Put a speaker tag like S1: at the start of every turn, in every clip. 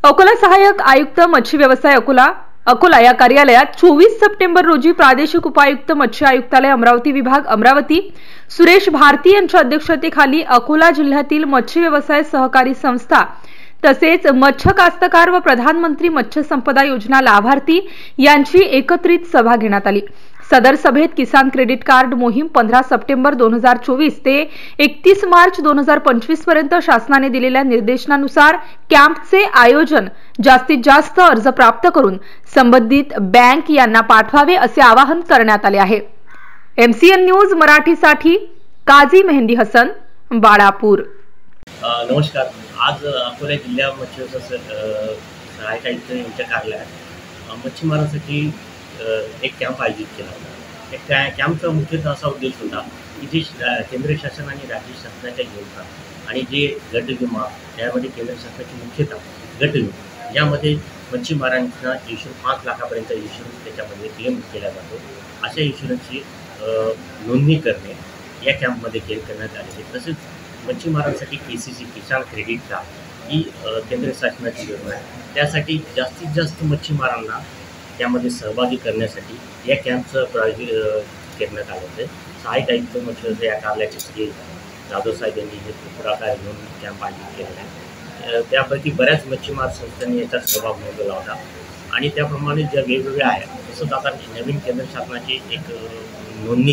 S1: अकोला सहाय्यक आयुक्त मत्स्य व्यवसाय अकोला या कार्यालयात 24 सप्टेंबर रोजी प्रादेशिक उपायुक्त मत्स्य आयुक्तालय अमरावती विभाग अमरावती सुरेश भारती यांच्या अध्यक्षतेखाली अकोला जिल्ह्यातील मत्स्य व्यवसाय सहकारी संस्था तसेच मत्स्य कास्तकार व प्रधानमंत्री मत्स्य संपदा योजना लाभार्थी यांची एकत्रित सभा घेण्यात आली। सदर सभेत किसान क्रेडिट कार्ड मोहीम 15 सप्टेंबर 2024 ते 31 मार्च 2025 पर्यंत शासनाने दिलेल्या निर्देशनानुसार कॅम्पचे आयोजन जास्तीत जास्त अर्ज प्राप्त करून संबंधित बँक यांना पाठवावे असे आवाहन करण्यात आले आहे। MCN न्यूज मराठीसाठी काझी मेहंदी हसन, बाळापूर।
S2: नमस्कार। आज अकोला जिल्हा मत्स्य सहाय्यक आयुक्त यांच्या कार्यालयात मच्छीमारांसाठी एक कॅम्प आयोजित केला होता। त्या कॅम्पचा मुख्यतः असा उद्देश होता की जे केंद्र शासन आणि राज्य शासनाच्या योजना आणि जे गट विमा यामध्ये केंद्र शासनाची मुख्यतः गट विमा यामध्ये मच्छीमारांना इन्शुरन्स 5 लाखापर्यंत इन्शुरन्स त्याच्यामध्ये क्लेम केला जातो। अशा इन्शुरन्सची नोंदणी करणे या कॅम्पमध्ये करण्यात आले। तसेच मच्छीमारांसाठी KCC किसान क्रेडिट कार्ड ही केंद्र शासनाची योजना आहे। त्यासाठी जास्तीत जास्त मच्छीमारांना त्यामध्ये सहभागी करण्यासाठी या कॅम्पचं करण्यात आलं होतं। सहाय्यक आयुक्त मत्स्य या कार्यालयाचे श्री जाधव साहेब यांनी हे पुढाकार घेऊन कॅम्प आयोजित केलेला आहे। त्यापैकी बऱ्याच मच्छीमार संस्थांनी याच्यात सहभाग नोंदवला होता आणि त्याप्रमाणे ज्या वेगवेगळ्या आहेत तसंच आता नवीन केंद्र शासनाची एक नोंदणी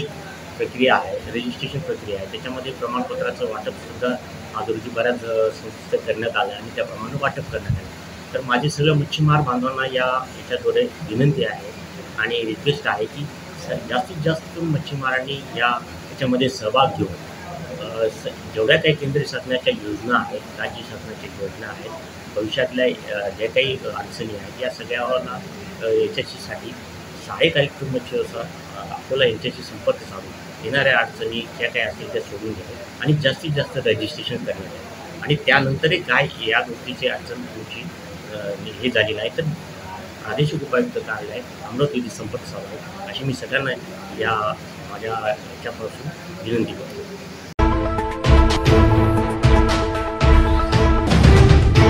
S2: प्रक्रिया आहे, रजिस्ट्रेशन प्रक्रिया आहे। त्याच्यामध्ये प्रमाणपत्राचं वाटपसुद्धा आज रोजी बऱ्याच संस्थे करण्यात आलं आणि त्याप्रमाणे वाटप करण्यात आलं। तर माझे सगळं मच्छीमार बांधवांना याच्याद्वारे विनंती आहे आणि रिक्वेस्ट आहे की जास्तीत जास्त मच्छीमारांनी याच्यामध्ये सहभाग घेऊन जेवढ्या काही केंद्र शासनाच्या योजना आहेत, राज्य शासनाच्या योजना आहेत, भविष्यातल्या ज्या काही अडचणी आहेत या सगळ्यांना याच्यासाठी सहाय्यक आयुक्त मत्स्य अकोला यांच्याशी संपर्क साधून येणाऱ्या अडचणी ज्या काही असतील त्या सोडून घ्याव्या आणि जास्तीत जास्त रजिस्ट्रेशन करण्यात यावं आणि त्यानंतरही काय या गोष्टीची अडचण तुमची हे झालेलं आहे तर प्रादेशिक उपायुक्त कार्यालय अमरावती संपर्क साधावा अशी मी सगळ्यांना या माझ्या याच्यापासून विनंती करतो।